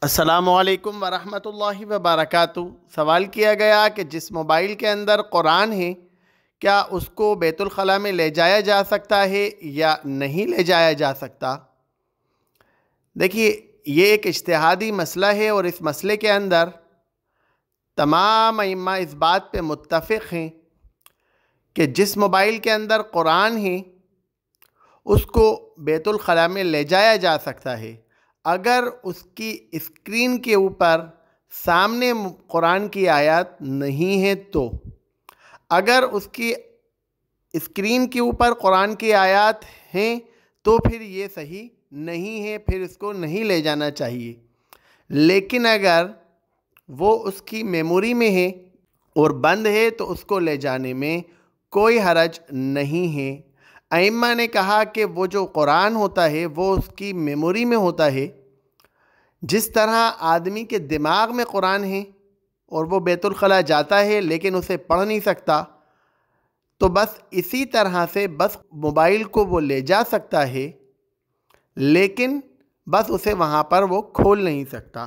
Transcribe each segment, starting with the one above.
अस्सलामुअलैकुम वरहमतुल्लाहि वबरकातुहू। सवाल किया गया कि जिस मोबाइल के अंदर कुरान है, क्या उसको बैतुल खला में ले जाया जा सकता है या नहीं ले जाया जा सकता। देखिए, ये एक इज्तिहादी मसला है और इस मसले के अंदर तमाम अइम्मा इस बात पे मुत्तफ़िक़ हैं कि जिस मोबाइल के अंदर कुरान है उसको बैतुल खला में ले जाया जा सकता है, अगर उसकी स्क्रीन के ऊपर सामने कुरान की आयत नहीं है तो। अगर उसकी स्क्रीन के ऊपर कुरान की आयत हैं तो फिर ये सही नहीं है, फिर इसको नहीं ले जाना चाहिए। लेकिन अगर वो उसकी मेमोरी में है और बंद है तो उसको ले जाने में कोई हरज नहीं है। अइम्मा ने कहा कि वो जो कुरान होता है वो उसकी मेमोरी में होता है। जिस तरह आदमी के दिमाग में कुरान है और वो बैतुल खला जाता है लेकिन उसे पढ़ नहीं सकता, तो बस इसी तरह से बस मोबाइल को वो ले जा सकता है, लेकिन बस उसे वहाँ पर वो खोल नहीं सकता।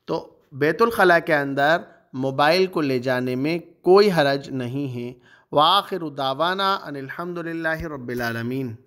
तो बैतुल खला के अंदर मोबाइल को ले जाने में कोई हरज नहीं है। व आखिर दावाना अनिल हम्दुलिल्लाहि रब्बिल आलमीन।